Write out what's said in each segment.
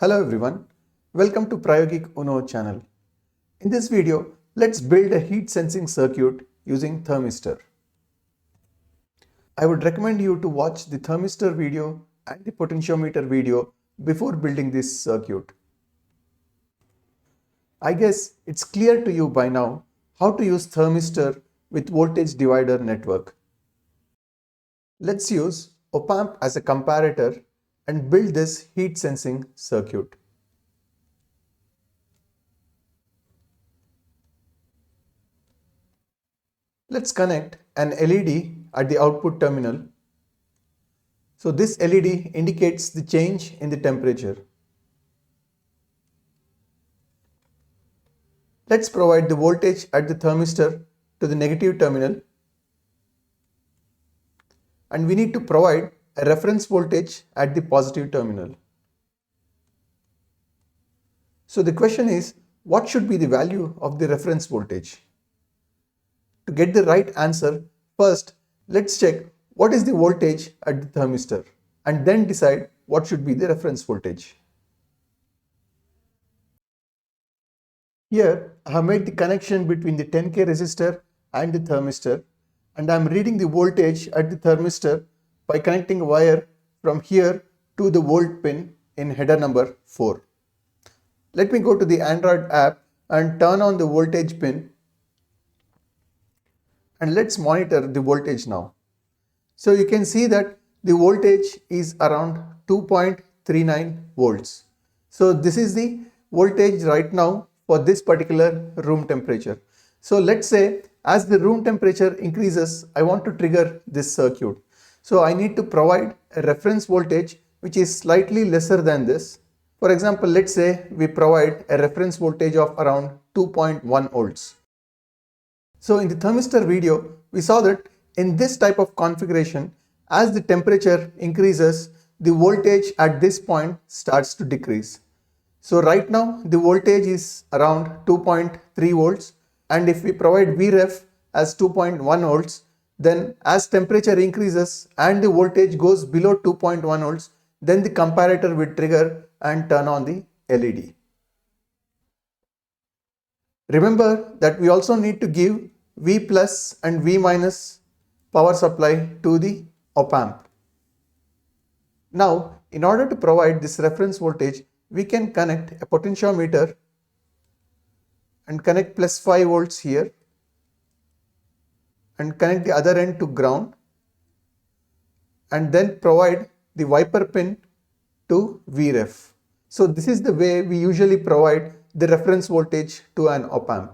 Hello everyone, welcome to Prayogik Uno channel. In this video, let's build a heat sensing circuit using thermistor. I would recommend you to watch the thermistor video and the potentiometer video before building this circuit. I guess it's clear to you by now how to use thermistor with voltage divider network. Let's use op-amp as a comparator and build this heat sensing circuit. Let's connect an LED at the output terminal. So this LED indicates the change in the temperature. Let's provide the voltage at the thermistor to the negative terminal. And we need to provide a reference voltage at the positive terminal. So the question is, what should be the value of the reference voltage? To get the right answer, first let's check what is the voltage at the thermistor and then decide what should be the reference voltage. Here I have made the connection between the 10K resistor and the thermistor, and I am reading the voltage at the thermistor by connecting a wire from here to the volt pin in header number 4. Let me go to the Android app and turn on the voltage pin, and let's monitor the voltage now. So you can see that the voltage is around 2.39 volts. So this is the voltage right now for this particular room temperature. So let's say as the room temperature increases, I want to trigger this circuit. So I need to provide a reference voltage which is slightly lesser than this. For example, let's say we provide a reference voltage of around 2.1 volts. So in the thermistor video, we saw that in this type of configuration, as the temperature increases, the voltage at this point starts to decrease. So right now the voltage is around 2.3 volts, and if we provide Vref as 2.1 volts, then as temperature increases and the voltage goes below 2.1 volts, then the comparator will trigger and turn on the LED. Remember that we also need to give V plus and V minus power supply to the op-amp. Now, in order to provide this reference voltage, we can connect a potentiometer and connect plus 5 volts here and connect the other end to ground, and then provide the wiper pin to Vref. So this is the way we usually provide the reference voltage to an op-amp.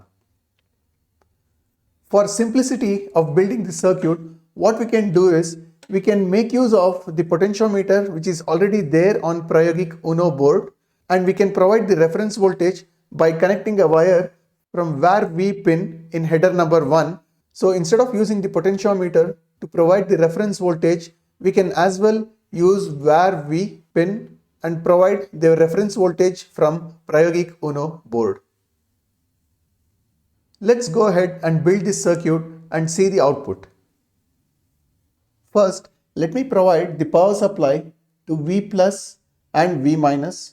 For simplicity of building the circuit, what we can do is we can make use of the potentiometer which is already there on Prayogik Uno board, and we can provide the reference voltage by connecting a wire from VAR V pin in header number 1. So instead of using the potentiometer to provide the reference voltage, we can as well use VAR V pin and provide the reference voltage from Prayogik Uno board. Let's go ahead and build this circuit and see the output. First, let me provide the power supply to V plus and V minus.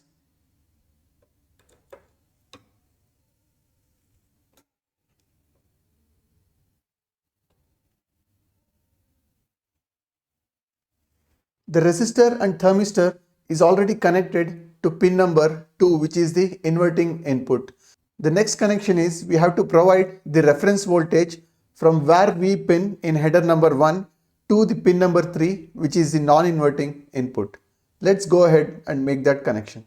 The resistor and thermistor is already connected to pin number 2, which is the inverting input. The next connection is we have to provide the reference voltage from VAR V pin in header number 1 to the pin number 3, which is the non-inverting input. Let's go ahead and make that connection.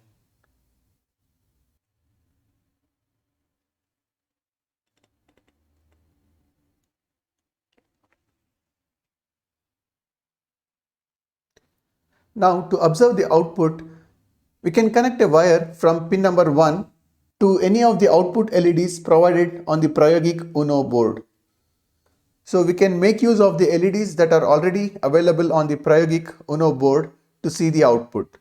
Now to observe the output, we can connect a wire from pin number 1 to any of the output LEDs provided on the Prayogik Uno board. So we can make use of the LEDs that are already available on the Prayogik Uno board to see the output.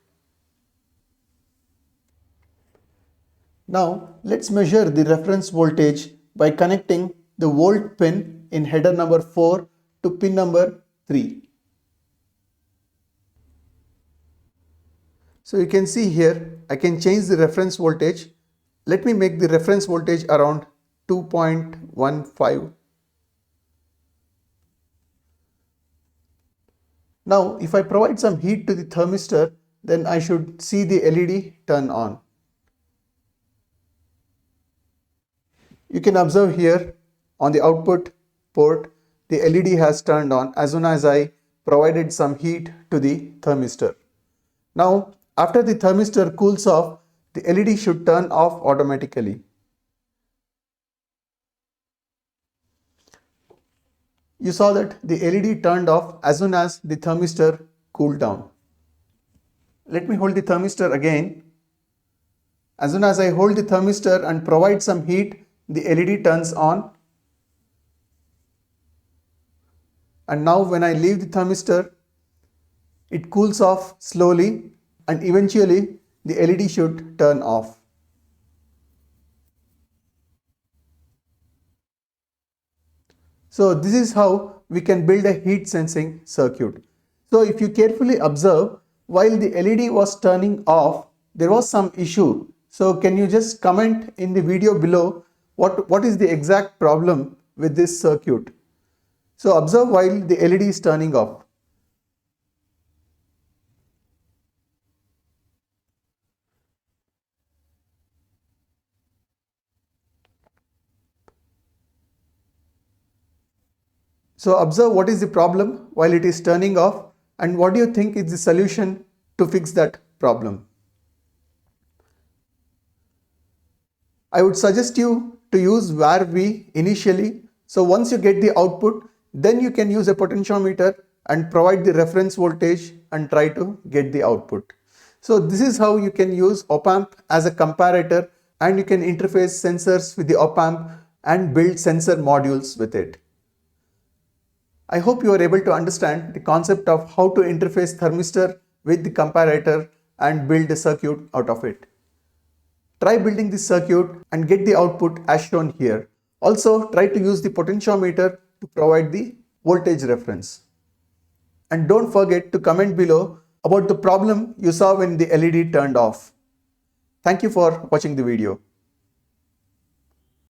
Now let's measure the reference voltage by connecting the volt pin in header number 4 to pin number 3. So you can see here, I can change the reference voltage. Let me make the reference voltage around 2.15. Now, if I provide some heat to the thermistor, then I should see the LED turn on. You can observe here on the output port, the LED has turned on as soon as I provided some heat to the thermistor. Now, after the thermistor cools off, the LED should turn off automatically. You saw that the LED turned off as soon as the thermistor cooled down. Let me hold the thermistor again. As soon as I hold the thermistor and provide some heat, the LED turns on. And now when I leave the thermistor, it cools off slowly and eventually the LED should turn off. So this is how we can build a heat sensing circuit. So if you carefully observe, while the LED was turning off, there was some issue. So can you just comment in the video below what is the exact problem with this circuit? So observe while the LED is turning off. So observe what is the problem while it is turning off and what do you think is the solution to fix that problem. I would suggest you to use VAR-V initially. So once you get the output, then you can use a potentiometer and provide the reference voltage and try to get the output. So this is how you can use op-amp as a comparator and you can interface sensors with the op-amp and build sensor modules with it. I hope you are able to understand the concept of how to interface thermistor with the comparator and build a circuit out of it. Try building this circuit and get the output as shown here. Also, try to use the potentiometer to provide the voltage reference. And don't forget to comment below about the problem you saw when the LED turned off. Thank you for watching the video.